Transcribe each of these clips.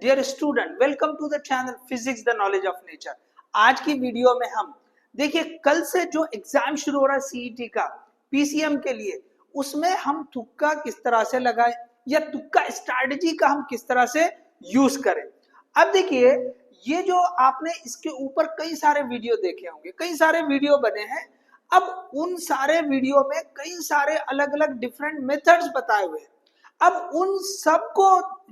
Dear student, welcome to the channel physics the knowledge of nature. आज की video में हम देखिए कल से जो एग्जाम शुरू हो रहा है सीईटी का पीसीएम के लिए, उसमें हम तुक्का किस तरह से लगाए या तुक्का स्ट्रैटेजी का हम किस तरह से यूज करें। अब देखिए ये जो आपने इसके ऊपर कई सारे वीडियो देखे होंगे, कई सारे वीडियो बने हैं। अब उन सारे वीडियो में कई सारे अलग अलग डिफरेंट मेथड्स बताए हुए हैं। अब उन सबको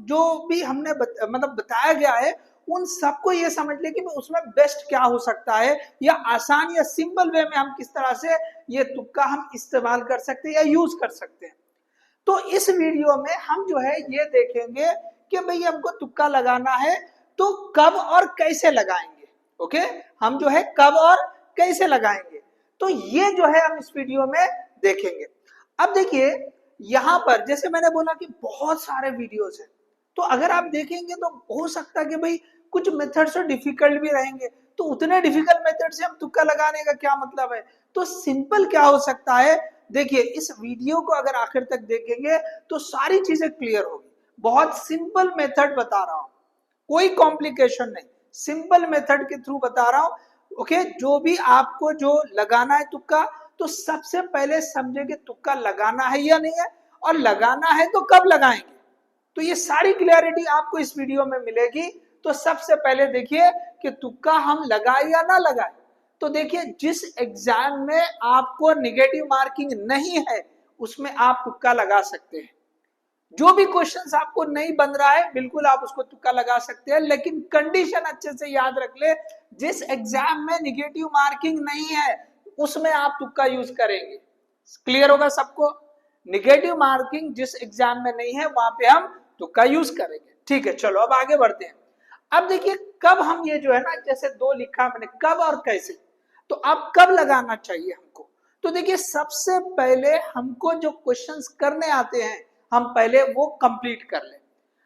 जो भी हमने मतलब बताया गया है, उन सबको ये समझ ले कि उसमें बेस्ट क्या हो सकता है या आसान या सिंपल वे में हम किस तरह से ये तुक्का हम इस्तेमाल कर सकते हैं या यूज कर सकते हैं। तो इस वीडियो में हम जो है ये देखेंगे कि भाई हमको तुक्का लगाना है तो कब और कैसे लगाएंगे। ओके, हम जो है कब और कैसे लगाएंगे, तो ये जो है हम इस वीडियो में देखेंगे। अब देखिए यहां पर जैसे मैंने बोला कि बहुत सारे वीडियोस हैं, तो अगर आप देखेंगे तो हो सकता है कि भाई कुछ मेथड्स तो डिफिकल्ट भी रहेंगे, तो उतने डिफिकल्ट मेथड से हम तुक्का लगाने का क्या मतलब है। तो सिंपल क्या हो सकता है, देखिए इस वीडियो को अगर आखिर तक देखेंगे तो सारी चीजें क्लियर होगी। बहुत सिंपल मेथड बता रहा हूं, कोई कॉम्प्लिकेशन नहीं, सिंपल मेथड के थ्रू बता रहा हूं। ओके, जो भी आपको जो लगाना है तुक्का, तो सबसे पहले समझे कि तुक्का लगाना है या नहीं है, और लगाना है तो कब लगाएंगे। तो ये सारी क्लियरिटी आपको इस वीडियो में मिलेगी। तो सबसे पहले देखिए कि तुक्का हम लगाए या ना लगाए। तो देखिए जिस एग्जाम में आपको नेगेटिव मार्किंग नहीं है उसमें आप तुक्का लगा सकते हैं। जो भी क्वेश्चंस आपको नहीं बन रहा है बिल्कुल आप उसको तुक्का लगा सकते हैं, लेकिन कंडीशन अच्छे से याद रख ले, जिस एग्जाम में नेगेटिव मार्किंग नहीं है उसमें आप तुक्का यूज करेंगे। क्लियर होगा सबको, नेगेटिव मार्किंग जिस एग्जाम में नहीं है वहां पे हम तुक्का यूज करेंगे। ठीक है, चलो अब आगे बढ़ते हैं। अब देखिए कब हम ये जो है ना, जैसे दो लिखा मैंने कब और कैसे, तो अब कब लगाना चाहिए हमको। तो देखिए सबसे पहले हमको जो क्वेश्चंस करने आते हैं हम पहले वो कंप्लीट कर लें।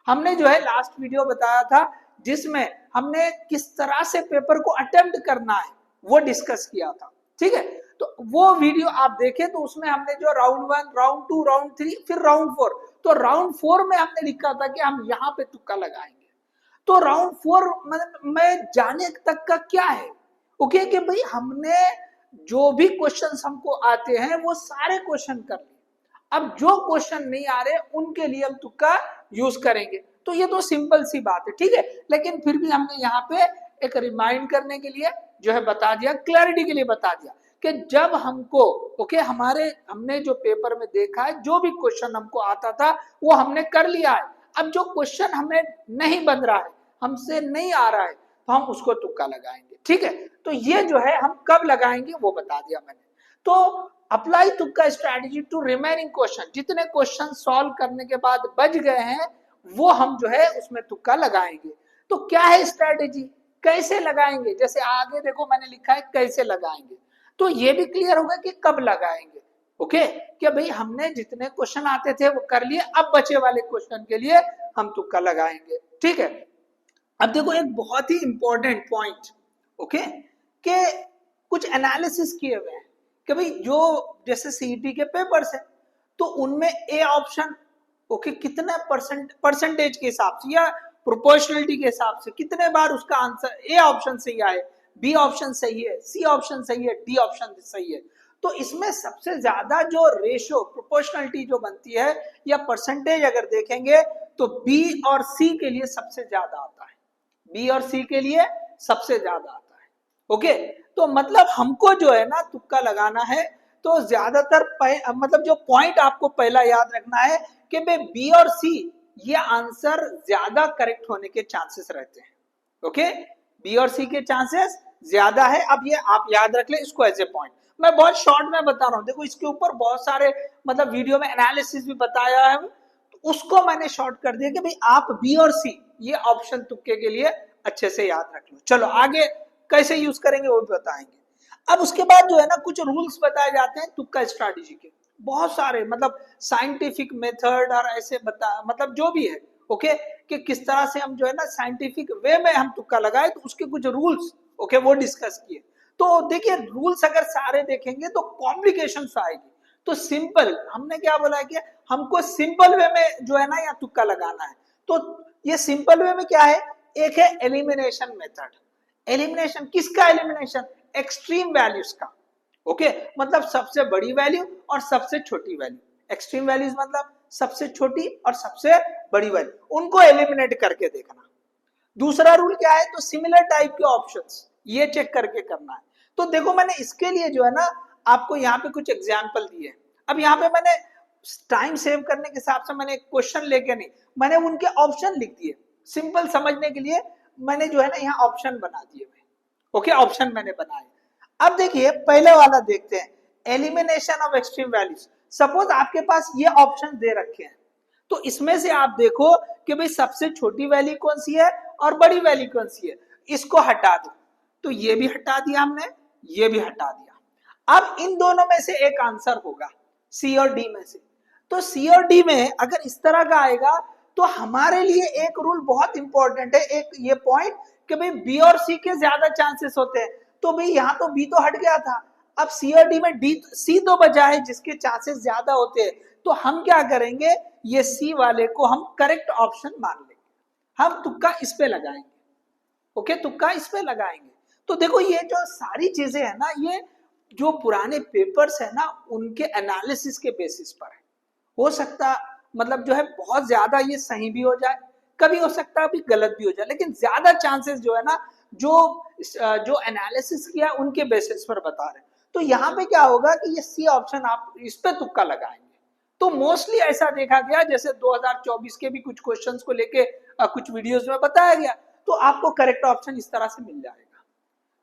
हमने जो है लास्ट वीडियो बताया था जिसमें हमने किस तरह से पेपर को अटेम्प्ट करना है वो डिस्कस किया था। ठीक है, तो वो वीडियो आप देखें तो उसमें हमने जो राउंड 1, राउंड 2, राउंड 3, फिर राउंड 4, तो राउंड 4 में हमने लिखा था कि हम यहाँ पे तुक्का लगाएंगे। तो राउंड 4 में जाने तक का क्या है, ओके, कि भाई हमने जो भी क्वेश्चंस हमको आते हैं वो सारे क्वेश्चन कर लिए। अब जो क्वेश्चन नहीं आ रहे उनके लिए हम तुक्का यूज करेंगे। तो ये तो सिंपल सी बात है, ठीक है, लेकिन फिर भी हमने यहाँ पे एक रिमाइंड करने के लिए जो है बता दिया, क्लैरिटी के लिए बता दिया कि जब हमको ओके हमने जो पेपर में देखा है जो भी क्वेश्चन हमको आता था वो हमने कर लिया है। अब जो क्वेश्चन हमें नहीं बन रहा है, हमसे नहीं आ रहा है, तो हम उसको तुक्का लगाएंगे। ठीक है, तो ये जो है हम कब लगाएंगे वो बता दिया मैंने। तो अप्लाई तुक्का स्ट्रैटेजी टू रिमेनिंग क्वेश्चन, जितने क्वेश्चन सॉल्व करने के बाद बच गए हैं वो हम जो है उसमें तुक्का लगाएंगे। तो क्या है स्ट्रैटेजी, कैसे लगाएंगे, जैसे आगे देखो मैंने लिखा है कैसे लगाएंगे, तो ये भी क्लियर होगा कि कब लगाएंगे। ओके, कि भाई हमने जितने क्वेश्चन आते थे वो कर लिए, अब बचे वाले क्वेश्चन के लिए हम तुक्का लगाएंगे। ठीक है, अब देखो एक बहुत ही इंपॉर्टेंट पॉइंट, ओके, कि कुछ एनालिसिस किए हुए हैं कि भाई जो जैसे सीईटी के पेपर्स हैं तो उनमें ए ऑप्शन ओके कितने परसेंटेज के हिसाब से या प्रोपोर्शनलिटी के हिसाब से कितने बार उसका आंसर ए ऑप्शन सही आए, बी ऑप्शन सही है, सी ऑप्शन सही है, डी ऑप्शन सही है। तो इसमें सबसे ज्यादा जो रेशो प्रोपोर्शनलिटी जो बनती है या परसेंटेज अगर देखेंगे तो बी और सी के लिए सबसे ज्यादा आता है, बी और सी के लिए सबसे ज्यादा आता है। ओके, तो मतलब हमको जो है ना तुक्का लगाना है तो ज्यादातर मतलब जो पॉइंट आपको पहला याद रखना है कि भाई बी और सी ये आंसर ज्यादा करेक्ट होने के चांसेस रहते हैं। ओके, बी और सी के चांसेस ज्यादा है। अब ये आप याद रख ले इसको एज ए पॉइंट। मैं बहुत शॉर्ट में बता रहा हूँ, देखो इसके ऊपर बहुत सारे मतलब वीडियो में एनालिसिस भी बताया है, तो उसको मैंने शॉर्ट कर दिया कि भाई आप बी और सी ये ऑप्शन तुक्के के लिए अच्छे से याद रख लो। चलो आगे कैसे यूज करेंगे वो भी बताएंगे। अब उसके बाद जो है ना कुछ रूल्स बताए जाते हैं तुक्का स्ट्रैटेजी के, बहुत सारे मतलब साइंटिफिक मेथड और ऐसे मतलब जो भी है, ओके, कि किस तरह से हम जो है ना साइंटिफिक वे में हम तुक्का लगाए, तो उसके कुछ रूल्स ओके वो डिस्कस किए। तो देखिए रूल्स अगर सारे देखेंगे तो कॉम्प्लिकेशन आएगी। तो सिंपल हमने क्या बोला है कि हमको सिंपल वे में जो है ना या तुक्का लगाना है। तो ये सिंपल वे में क्या है, एक है एलिमिनेशन मेथड। एलिमिनेशन किसका एलिमिनेशन, एक्सट्रीम वैल्यूज का। ओके मतलब सबसे बड़ी वैल्यू और सबसे छोटी वैल्यू, एक्सट्रीम वैल्यूज मतलब सबसे छोटी और सबसे बड़ी वैल्यू, उनको एलिमिनेट करके देखना। दूसरा रूल क्या है, तो सिमिलर टाइप के ऑप्शंस ये चेक करके करना है। तो देखो मैंने इसके लिए जो है ना आपको यहाँ पे कुछ एग्जाम्पल दिए। अब यहाँ पे मैंने टाइम सेव करने के हिसाब से मैंने एक क्वेश्चन लेके नहीं, मैंने उनके ऑप्शन लिख दिए सिंपल समझने के लिए। मैंने जो है ना यहाँ ऑप्शन बना दिए। ओके ऑप्शन मैंने बनाए। अब देखिए पहले वाला देखते हैं, elimination of extreme values. Suppose आपके पास ये ऑप्शन दे रखे हैं, तो इसमें से आप देखो कि भाई सबसे छोटी वैल्यू कौन सी है और बड़ी वैल्यू कौन सी है, इसको हटा दो। तो ये भी हटा दिया हमने, ये भी हटा दिया। अब इन दोनों में से एक आंसर होगा, सी और डी में से। तो सी और डी में अगर इस तरह का आएगा तो हमारे लिए एक रूल बहुत इंपॉर्टेंट है, एक ये पॉइंट कि भाई बी और सी के ज्यादा चांसेस होते हैं। तो भाई यहाँ तो बी तो हट गया था, अब सी और डी में डी सी तो बचा है जिसके चांसेस ज्यादा होते हैं। तो हम क्या करेंगे, ये सी वाले को हम करेक्ट ऑप्शन मान लेंगे, हम तुक्का इस पे लगाएंगे। ओके तुक्का इस पे लगाएंगे। तो देखो ये जो सारी चीजें है ना, ये जो पुराने पेपर्स है ना उनके एनालिसिस के बेसिस पर है। हो सकता मतलब जो है बहुत ज्यादा ये सही भी हो जाए, कभी हो सकता है भी गलत भी हो जाए, लेकिन ज्यादा चांसेस जो है ना जो एनालिसिस किया उनके बेसिस पर बता रहे हैं। तो यहाँ पे क्या होगा कि ये सी ऑप्शन आप इस पे तुक्का लगाएंगे। तो मोस्टली ऐसा देखा गया, जैसे 2024 के भी कुछ क्वेश्चंस को लेके कुछ वीडियोस में बताया गया, तो आपको करेक्ट ऑप्शन इस तरह से मिल जाएगा।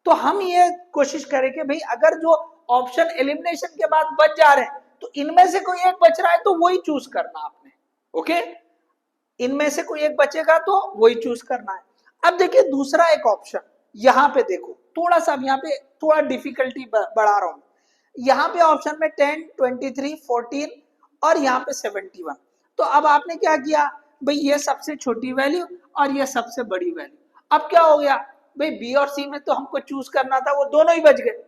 तो हम ये कोशिश करें कि भाई अगर जो ऑप्शन एलिमिनेशन के बाद बच जा रहे हैं तो इनमें से कोई एक बच रहा है तो वही चूज करना आपने। ओके इनमें से कोई एक बचेगा तो वही चूज करना है। अब देखिए दूसरा एक ऑप्शन, यहाँ पे देखो थोड़ा सा, यहाँ पे थोड़ा डिफिकल्टी बढ़ा रहा हूं। यहाँ पे ऑप्शन में 10, 23, 14 और यहाँ पे 71। तो अब आपने क्या किया भाई, ये सबसे छोटी वैल्यू और ये सबसे बड़ी वैल्यू। अब क्या हो गया भाई, बी और सी में तो हमको चूज करना था, वो दोनों ही बच गए,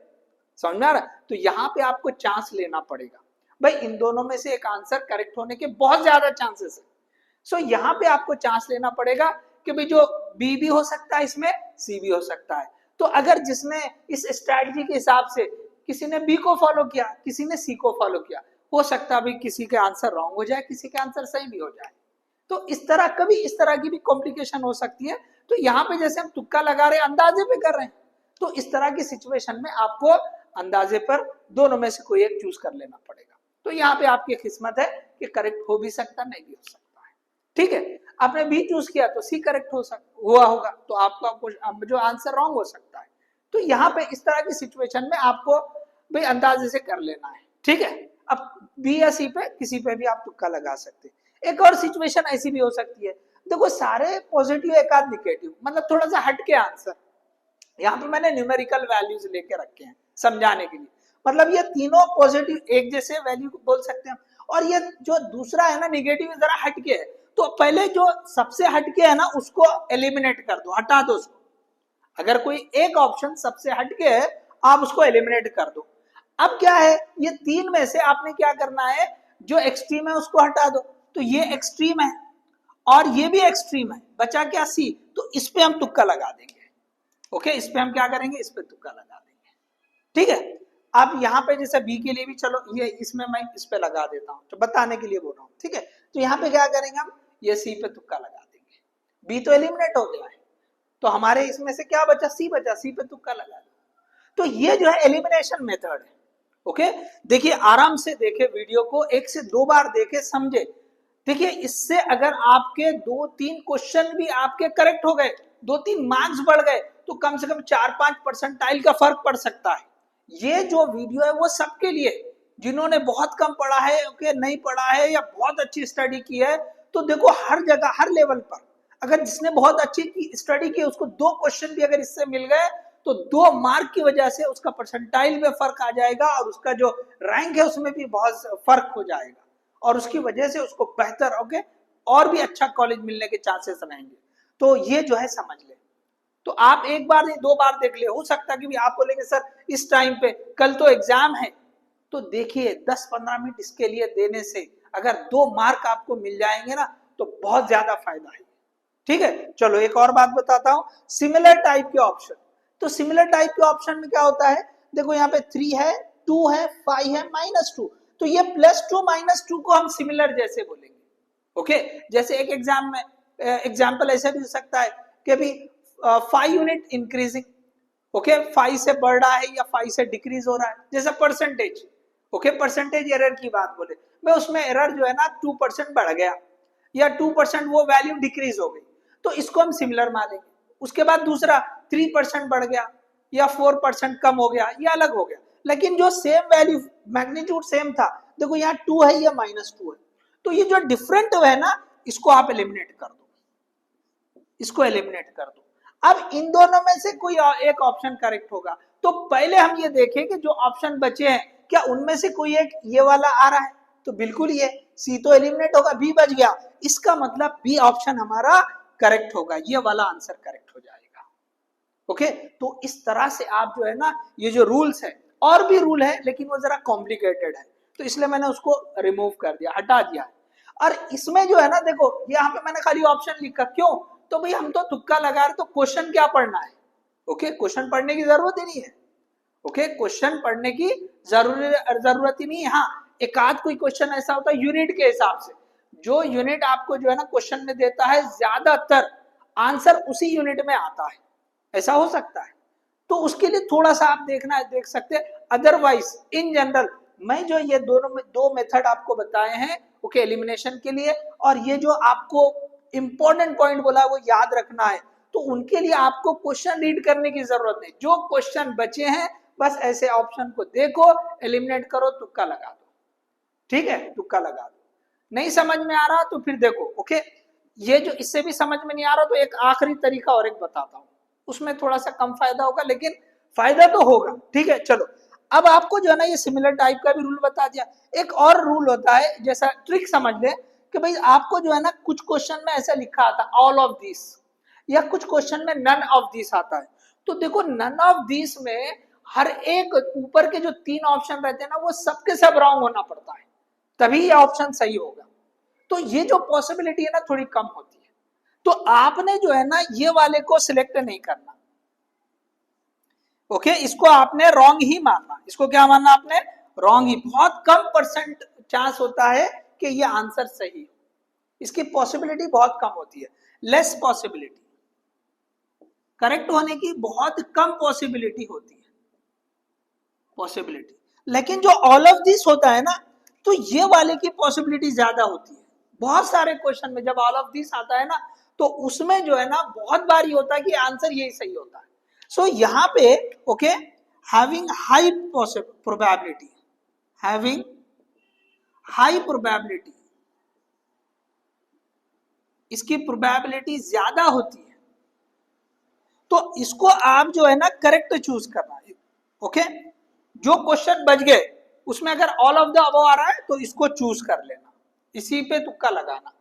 समझ में आ रहा है। तो यहाँ पे आपको चांस लेना पड़ेगा भाई, इन दोनों में से एक आंसर करेक्ट होने के बहुत ज्यादा चांसेस है। सो यहाँ पे आपको चांस लेना पड़ेगा कि भाई जो बी भी हो सकता है इसमें, सी भी हो सकता है। तो अगर जिसने इस स्ट्रैटेजी के हिसाब से किसी ने बी को फॉलो किया, किसी ने सी को फॉलो किया, हो सकता है भाई किसी के आंसर रॉन्ग हो जाए, किसी के आंसर सही भी हो जाए। तो इस तरह कभी इस तरह की भी कॉम्प्लिकेशन हो सकती है। तो यहाँ पे जैसे हम तुक्का लगा रहे हैं, अंदाजे पे कर रहे हैं, तो इस तरह की सिचुएशन में आपको अंदाजे पर दोनों में से कोई एक चूज कर लेना पड़ेगा। तो यहाँ पे आपकी किस्मत है कि करेक्ट हो भी सकता, नहीं भी हो सकता है। ठीक है, आपने बी चूज किया तो सी करेक्ट हुआ होगा, तो आपका जो आंसर रॉन्ग हो सकता है। तो यहाँ पे इस तरह की सिचुएशन में आपको भाई अंदाजे से कर लेना है। ठीक है, अब बी या सी पे किसी पे भी आप तुक्का लगा सकते हैं। एक और सिचुएशन ऐसी भी हो सकती है, देखो सारे पॉजिटिव एक आध निगेटिव, मतलब थोड़ा सा हटके आंसर। यहाँ पे मैंने न्यूमेरिकल वैल्यूज लेके रखे हैं समझाने के लिए, मतलब ये तीनों पॉजिटिव एक जैसे वैल्यू को बोल सकते हैं, और ये जो दूसरा है ना निगेटिव जरा हटके है। तो पहले जो सबसे हटके है ना उसको एलिमिनेट कर दो, हटा दो उसको। अगर कोई एक ऑप्शन सबसे हटके है आप उसको एलिमिनेट कर दो। अब क्या है, ये तीन में से आपने क्या करना है, जो एक्सट्रीम है उसको हटा दो। तो ये एक्सट्रीम है और ये भी एक्सट्रीम है, बचा क्या सी, तो इस पे हम तुक्का लगा देंगे। ओके इस पे हम क्या करेंगे, इस पे तुक्का लगा देंगे। ठीक है, अब यहाँ पे जैसे बी के लिए भी चलो ये इसमें मैं इस पे लगा देता हूँ, तो बताने के लिए बोल रहा हूँ। ठीक है, तो यहाँ पे क्या करेंगे हम, ये सी पे तुक्का लगा देंगे। बी तो एलिमिनेट हो गया है, तो हमारे इसमें से क्या बचा, सी बचा, सी पे तुक्का लगा देंगे। तो ये जो है एलिमिनेशन मेथड है। ओके देखिए आराम से देखे वीडियो को, 1 से 2 बार देखे समझे। देखिए इससे अगर आपके 2-3 क्वेश्चन भी आपके करेक्ट हो गए, 2-3 मार्क्स बढ़ गए, तो कम से कम 4-5 परसेंटाइल का फर्क पड़ सकता है। ये जो वीडियो है वो सबके लिए, जिन्होंने बहुत कम पढ़ा है, ओके नहीं पढ़ा है, या बहुत अच्छी स्टडी की है। तो देखो हर जगह हर लेवल पर अगर जिसने बहुत अच्छी स्टडी की उसको 2 क्वेश्चन भी अगर इससे मिल गए तो 2 मार्क की वजह से उसका परसेंटाइल में फर्क आ जाएगा और उसका जो रैंक है उसमें भी बहुत फर्क हो जाएगा, और उसकी वजह से उसको बेहतर ओके और भी अच्छा कॉलेज मिलने के चांसेस रहेंगे। तो ये जो है समझ ले। तो आप एक बार नहीं 2 बार देख ले, हो सकता है कि भी आप बोलेंगे सर इस टाइम पे कल तो एग्जाम है, तो देखिए 10-15 मिनट इसके लिए देने से अगर 2 मार्क आपको मिल जाएंगे ना तो बहुत ज्यादा फायदा है। ठीक है, चलो एक और बात बताता हूं, सिमिलर टाइप के ऑप्शन। तो सिमिलर टाइप के ऑप्शन में क्या होता है, देखो यहाँ पे 3 है, 2 है, 5 है, -2, तो ये +2 -2 को हम सिमिलर जैसे बोलेंगे। ओके, जैसे एक एग्जाम्पल ऐसे भी हो सकता है कि अभी 5 यूनिट इंक्रीजिंग, ओके, 5 से बढ़ रहा है या 5 से डिक्रीज हो रहा है, जैसे परसेंटेज, ओके, परसेंटेज एरर की बात बोले, मैं उसमें एरर जो है ना 2% बढ़ गया या 2% वो वैल्यू डिक्रीज हो गई, तो इसको हम सिमिलर मानेंगे। उसके बाद दूसरा 3% बढ़ गया या 4% कम हो गया, ये अलग हो गया, लेकिन जो सेम वैल्यू मैग्नीट्यूड सेम था, देखो यहाँ 2 है या -2 है, तो ये जो डिफरेंट है ना, इसको आप एलिमिनेट कर दो, इसको एलिमिनेट कर दो। अब इन दोनों में से कोई एक ऑप्शन करेक्ट होगा, तो पहले हम ये देखें कि जो ऑप्शन बचे हैं क्या उनमें से कोई एक ये वाला आ रहा है, तो बिल्कुल ये सी तो एलिमिनेट होगा, बी बच गया, इसका मतलब बी ऑप्शन हमारा करेक्ट होगा, ये वाला आंसर करेक्ट हो जाएगा। ओके, तो इस तरह से आप जो है ना, ये जो रूल्स है, और भी रूल है लेकिन वो जरा कॉम्प्लिकेटेड है, तो इसलिए मैंने उसको रिमूव कर दिया, हटा दिया। और इसमें जो है ना, देखो यहाँ पे मैंने खाली ऑप्शन लिखा, क्यों, तो भाई हम तो तुक्का लगा रहे, तो क्वेश्चन क्या पढ़ना है, ओके, क्वेश्चन पढ़ने की जरूरत ही नहीं है, ओके, क्वेश्चन पढ़ने की जरूरत ही नहीं है। हाँ, एक आध कोई क्वेश्चन ऐसा होता है यूनिट के हिसाब से, जो यूनिट आपको जो है ना क्वेश्चन में देता है, ज्यादातर आंसर उसी यूनिट में आता है, ऐसा हो सकता है, तो उसके लिए थोड़ा सा आप देख सकते हैं। अदरवाइज इन जनरल मैं जो ये दो मेथड आपको बताए हैं, ओके, एलिमिनेशन के लिए, और ये जो आपको इंपॉर्टेंट पॉइंट बोला वो याद रखना है, तो उनके लिए आपको क्वेश्चन रीड करने की जरूरत नहीं, जो क्वेश्चन बचे हैं बस ऐसे ऑप्शन को देखो, एलिमिनेट करो, तुक्का लगा दो, ठीक है, तुक्का लगा दो। नहीं समझ में आ रहा तो फिर देखो, ओके, ये जो इससे भी समझ में नहीं आ रहा तो एक आखिरी तरीका और एक बताता हूं, उसमें थोड़ा सा कम फायदा होगा लेकिन फायदा तो होगा, ठीक है। चलो, अब आपको जो है ना ये सिमिलर टाइप का भी रूल बता दिया। एक और रूल होता है, जैसा ट्रिक समझ ले कि भाई आपको जो है ना कुछ क्वेश्चन में ऐसा लिखा आता है ऑल ऑफ दिस, या कुछ क्वेश्चन में नन ऑफ दिस आता है, तो देखो नन ऑफ दिस में हर एक ऊपर के जो 3 ऑप्शन रहते हैं ना, वो सबके सब रॉन्ग होना पड़ता है, तभी ये ऑप्शन सही होगा, तो ये जो पॉसिबिलिटी है ना थोड़ी कम होती है, तो आपने जो है ना ये वाले को सिलेक्ट नहीं करना, ओके, इसको आपने रॉन्ग ही मानना, इसको क्या मानना आपने, रॉन्ग ही, बहुत कम परसेंट चांस होता है कि ये आंसर सही हो, इसकी पॉसिबिलिटी बहुत कम होती है, लेस पॉसिबिलिटी, करेक्ट होने की बहुत कम पॉसिबिलिटी होती है, पॉसिबिलिटी, लेकिन जो ऑल ऑफ दिस होता है ना, तो ये वाले की पॉसिबिलिटी ज्यादा होती है। बहुत सारे क्वेश्चन में जब ऑल ऑफ दिस आता है ना, तो उसमें जो है ना बहुत बार ये होता है कि आंसर यही सही होता है। सो यहाँ पे okay, having high probability, having high probability, इसकी प्रोबेबिलिटी ज्यादा होती है, तो इसको आप जो है ना करेक्ट चूज करना है, ओके, जो क्वेश्चन बच गए उसमें अगर ऑल ऑफ द अबव आ रहा है तो इसको चूज कर लेना, इसी पे तुक्का लगाना,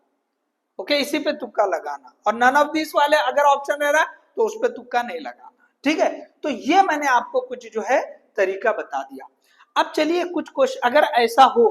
ओके, इसी पे तुक्का लगाना, और नन ऑफ दिस वाले अगर ऑप्शन रह रहा है तो उस पे तुक्का नहीं लगाना, ठीक है। तो ये मैंने आपको कुछ जो है तरीका बता दिया। अब चलिए कुछ क्वेश्चन अगर ऐसा हो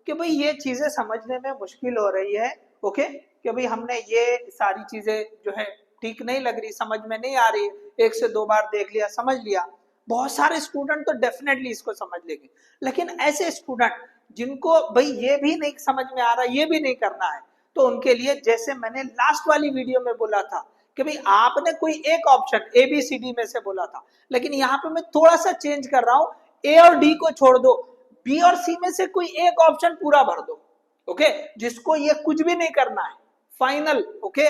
कि भाई ये चीजें समझने में मुश्किल हो रही है, ओके, कि भाई हमने ये सारी चीजें जो है ठीक नहीं लग रही, समझ में नहीं आ रही, 1 से 2 बार देख लिया, समझ लिया, बहुत सारे स्टूडेंट तो डेफिनेटली इसको समझ लेंगे, लेकिन ऐसे स्टूडेंट जिनको भाई ये भी नहीं समझ में आ रहा, ये भी नहीं करना है, तो उनके लिए जैसे मैंने लास्ट वाली वीडियो में बोला था कि भाई आपने कोई एक ऑप्शन ABCD में से बोला था, लेकिन यहाँ पे मैं थोड़ा सा चेंज कर रहा हूँ, A और D को छोड़ दो, B और C में से कोई एक ऑप्शन पूरा भर दो, ओके, जिसको ये कुछ भी नहीं करना है, फाइनल, ओके,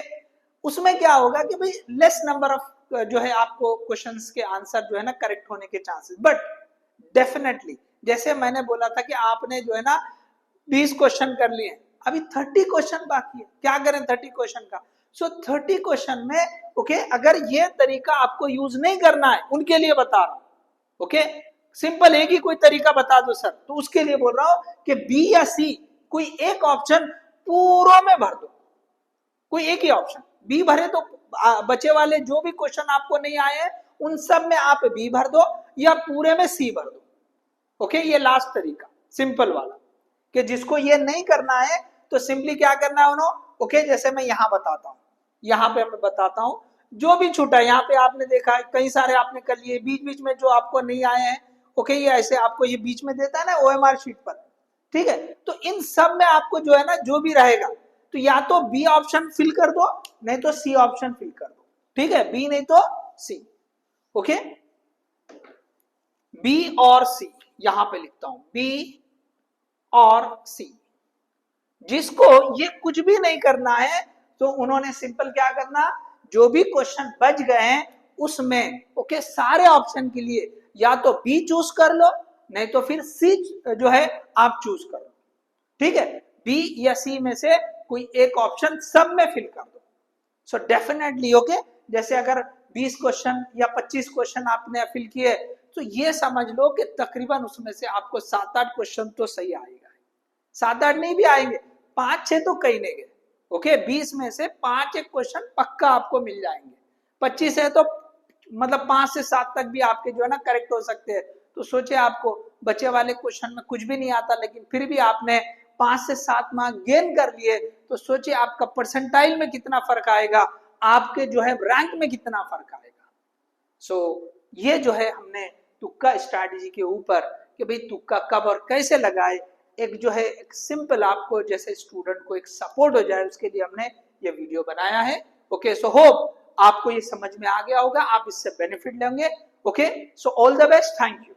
उसमें क्या होगा कि भाई लेस नंबर ऑफ जो है आपको क्वेश्चंस के आंसर जो है ना करेक्ट होने के चांसेस, बट डेफिनेटली जैसे मैंने बोला था कि आपने जो है ना 20 क्वेश्चन कर लिए, अभी 30 क्वेश्चन बाकी है, क्या करें 30 क्वेश्चन का, सो 30 क्वेश्चन में ओके, अगर ये तरीका आपको यूज नहीं करना है उनके लिए बता रहा हूं, ओके, सिंपल एक ही कोई तरीका बता दो सर, तो उसके लिए बोल रहा हूं कि बी या सी कोई एक ऑप्शन पूरों में भर दो, कोई एक ही ऑप्शन बी भरे तो बचे वाले जो भी क्वेश्चन आपको नहीं आए हैं उन सब में आप बी भर दो या पूरे में सी भर दो, ओके, ये लास्ट तरीका सिंपल वाला, कि जिसको ये नहीं करना है तो सिंपली क्या करना है उन्होंने, ओके, जैसे मैं यहां बताता हूं, यहाँ पे मैं बताता हूँ जो भी छूटा है। यहाँ पे आपने देखा है कई सारे आपने कर लिए, बीच बीच में जो आपको नहीं आए हैं, ओके, ये ऐसे आपको ये बीच में देता है ना ओएमआर शीट पर, ठीक है। तो इन सब में आपको जो है ना जो भी रहेगा, तो या तो बी ऑप्शन फिल कर दो, नहीं तो सी ऑप्शन फिल कर दो, ठीक है, बी नहीं तो सी, ओके। बी और सी यहां पे लिखता हूं, बी और सी। जिसको ये कुछ भी नहीं करना है तो उन्होंने सिंपल क्या करना, जो भी क्वेश्चन बच गए हैं उसमें, ओके, सारे ऑप्शन के लिए या तो बी चूज कर लो, नहीं तो फिर सी जो है आप चूज करो, ठीक है। बी या सी में से कोई एक ऑप्शन सब में फिल कर दो। सो डेफिनेटली, ओके, जैसे अगर 20 क्वेश्चन या 25 क्वेश्चन आपने फिल किए, तो ये समझ लो कि तकरीबन उसमें से आपको 7-8 क्वेश्चन तो सही आएगा, 7-8 नहीं भी आएंगे, 5-6 तो कहीं नहीं गए, ओके। 20 में से 5 एक क्वेश्चन पक्का आपको मिल जाएंगे, 25 है तो मतलब 5 से 7 तक भी आपके जो है ना करेक्ट हो सकते हैं। तो सोचे आपको बचे वाले क्वेश्चन में कुछ भी नहीं आता, लेकिन फिर भी आपने 5 से 7 मार्क गेन कर लिए, तो सोचिए आपका परसेंटाइल में कितना फर्क आएगा, आपके जो है रैंक में कितना फर्क आएगा। सो ये जो है हमने तुक्का स्ट्रैटेजी के ऊपर कि भाई तुक्का कब और कैसे लगाए, एक जो है एक सिंपल आपको जैसे स्टूडेंट को एक सपोर्ट हो जाए उसके लिए हमने ये वीडियो बनाया है, ओके। सो होप आपको ये समझ में आ गया होगा, आप इससे बेनिफिट लेंगे, okay. So all the best, thank you.